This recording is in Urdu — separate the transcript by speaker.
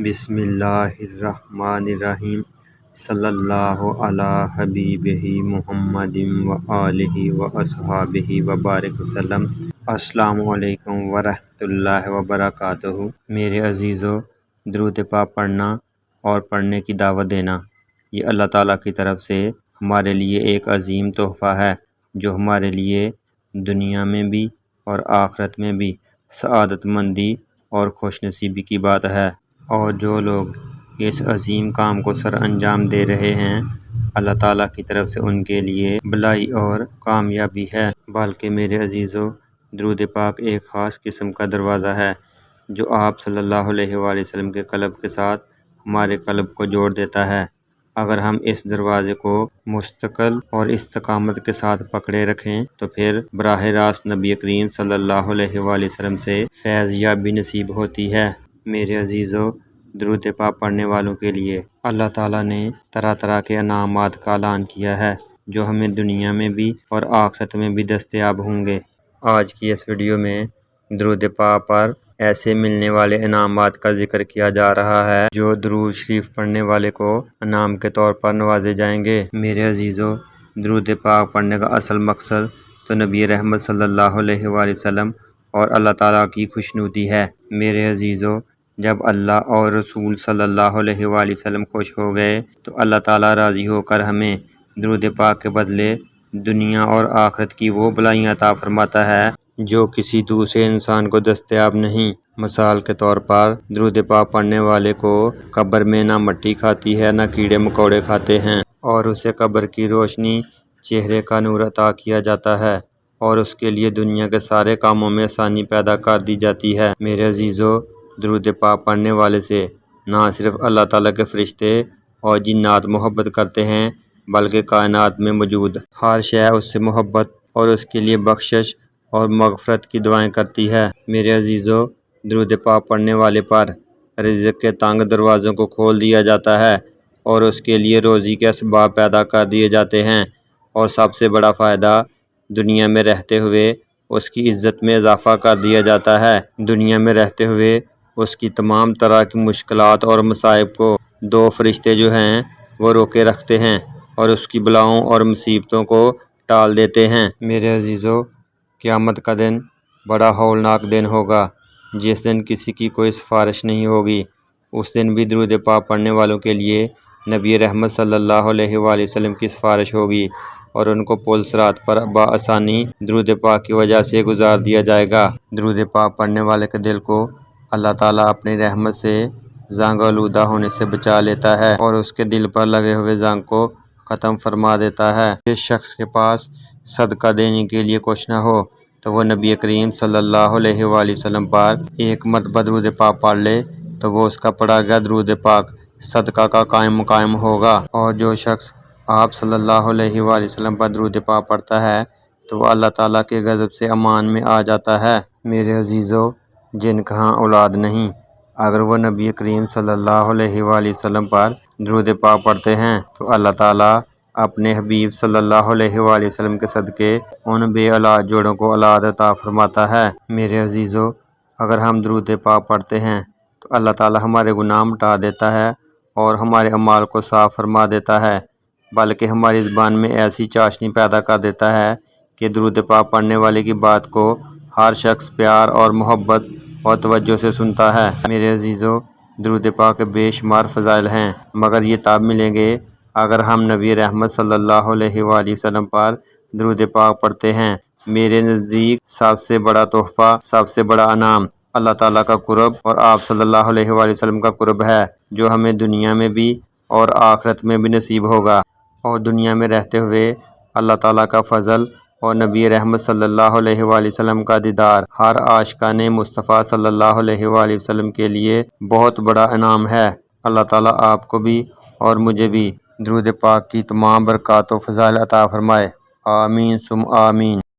Speaker 1: بسم اللہ الرحمن الرحیم صلی اللہ علی حبیبہ محمد و آلہ و اصحابہ وبارک وسلم۔ السلام علیکم ورحمۃ اللہ وبرکاتہ۔ میرے عزیزو، درود پاک پڑھنا اور پڑھنے کی دعوت دینا یہ اللہ تعالیٰ کی طرف سے ہمارے لیے ایک عظیم تحفہ ہے، جو ہمارے لیے دنیا میں بھی اور آخرت میں بھی سعادت مندی اور خوش نصیبی کی بات ہے۔ اور جو لوگ اس عظیم کام کو سر انجام دے رہے ہیں، اللہ تعالیٰ کی طرف سے ان کے لیے بھلائی اور کامیابی ہے۔ بلکہ میرے عزیزو، درود پاک ایک خاص قسم کا دروازہ ہے جو آپ صلی اللہ علیہ وآلہ وسلم کے قلب کے ساتھ ہمارے قلب کو جوڑ دیتا ہے۔ اگر ہم اس دروازے کو مستقل اور استقامت کے ساتھ پکڑے رکھیں تو پھر براہ راست نبی کریم صلی اللہ علیہ وآلہ وسلم سے فیض یابی نصیب ہوتی ہے۔ میرے عزیزو، درود پاک پڑھنے والوں کے لیے اللہ تعالیٰ نے طرح طرح کے انعامات کا اعلان کیا ہے، جو ہمیں دنیا میں بھی اور آخرت میں بھی دستیاب ہوں گے۔ آج کی اس ویڈیو میں درود پاک پر ایسے ملنے والے انعامات کا ذکر کیا جا رہا ہے جو درود شریف پڑھنے والے کو انعام کے طور پر نوازے جائیں گے۔ میرے عزیزو، درود پاک پڑھنے کا اصل مقصد تو نبی رحمت صلی اللہ علیہ وآلہ وسلم اور اللہ تعالیٰ کی خوشنودی ہے۔ میرے عزیزو، جب اللہ اور رسول صلی اللہ علیہ وآلہ وسلم خوش ہو گئے تو اللہ تعالیٰ راضی ہو کر ہمیں درود پاک کے بدلے دنیا اور آخرت کی وہ بھلائیاں عطا فرماتا ہے جو کسی دوسرے انسان کو دستیاب نہیں۔ مثال کے طور پر درود پاک پڑھنے والے کو قبر میں نہ مٹی کھاتی ہے، نہ کیڑے مکوڑے کھاتے ہیں، اور اسے قبر کی روشنی، چہرے کا نور عطا کیا جاتا ہے، اور اس کے لیے دنیا کے سارے کاموں میں آسانی پیدا کر دی جاتی ہے۔ میرے عزیزو، درود پاک پڑھنے والے سے نہ صرف اللہ تعالیٰ کے فرشتے اور جنات محبت کرتے ہیں، بلکہ کائنات میں موجود ہر شے اس سے محبت اور اس کے لیے بخشش اور مغفرت کی دعائیں کرتی ہے۔ میرے عزیزو، درود پاک پڑھنے والے پر رزق کے تنگ دروازوں کو کھول دیا جاتا ہے اور اس کے لیے روزی کے اسباب پیدا کر دیے جاتے ہیں، اور سب سے بڑا فائدہ، دنیا میں رہتے ہوئے اس کی عزت میں اضافہ کر دیا جاتا ہے۔ دنیا میں رہتے ہوئے اس کی تمام طرح کی مشکلات اور مصائب کو دو فرشتے جو ہیں وہ روکے رکھتے ہیں اور اس کی بلاؤں اور مصیبتوں کو ٹال دیتے ہیں۔ میرے عزیزو، قیامت کا دن بڑا ہولناک دن ہوگا، جس دن کسی کی کوئی سفارش نہیں ہوگی۔ اس دن بھی درود پاک پڑھنے والوں کے لیے نبی رحمت صلی اللہ علیہ وآلہ وسلم کی سفارش ہوگی، اور ان کو پل صراط پر بآسانی درود پاک کی وجہ سے گزار دیا جائے گا۔ درود پاک پڑھنے والے کے دل کو اللہ تعالیٰ اپنی رحمت سے زنگ آلودہ ہونے سے بچا لیتا ہے اور اس کے دل پر لگے ہوئے زنگ کو ختم فرما دیتا ہے۔ جس شخص کے پاس صدقہ دینے کے لیے کچھ نہ ہو تو وہ نبی کریم صلی اللہ علیہ وآلہ وسلم پر ایک مرتبہ درود پاک پڑھ لے تو وہ اس کا پڑھا گیا درود پاک صدقہ کا قائم مقام ہوگا۔ اور جو شخص آپ صلی اللہ علیہ وآلہ وسلم پر درود پاک پڑھتا ہے تو وہ اللہ تعالیٰ کے غضب سے امان میں آ جاتا ہے۔ میرے عزیزو، جن کا ہاں اولاد نہیں، اگر وہ نبی کریم صلی اللہ علیہ وآلہ وسلم پر درود پاک پڑھتے ہیں تو اللہ تعالیٰ اپنے حبیب صلی اللہ علیہ وآلہ وسلم کے صدقے ان بے اولاد جوڑوں کو اولاد عطا فرماتا ہے۔ میرے عزیزو، اگر ہم درود پاک پڑھتے ہیں تو اللہ تعالیٰ ہمارے گناہ مٹا دیتا ہے اور ہمارے اعمال کو صاف فرما دیتا ہے، بلکہ ہماری زبان میں ایسی چاشنی پیدا کر دیتا ہے کہ درود پاک پڑھنے والے کی بات کو ہر شخص پیار اور محبت اور توجہ سے سنتا ہے۔ میرے عزیزو، درود پاک کے بے شمار فضائل ہیں، مگر یہ تب ملیں گے اگر ہم نبی رحمت صلی اللہ علیہ وآلہ وسلم پر درود پاک پڑھتے ہیں۔ میرے نزدیک سب سے بڑا تحفہ، سب سے بڑا انعام اللہ تعالیٰ کا قرب اور آپ صلی اللہ علیہ وآلہ وسلم کا قرب ہے، جو ہمیں دنیا میں بھی اور آخرت میں بھی نصیب ہوگا۔ اور دنیا میں رہتے ہوئے اللہ تعالیٰ کا فضل اور نبی رحمت صلی اللہ علیہ وآلہ وسلم کا دیدار ہر عاشقان مصطفیٰ صلی اللہ علیہ وآلہ وسلم کے لیے بہت بڑا انعام ہے۔ اللہ تعالیٰ آپ کو بھی اور مجھے بھی درود پاک کی تمام برکات و فضائل عطا فرمائے۔ آمین ثم آمین۔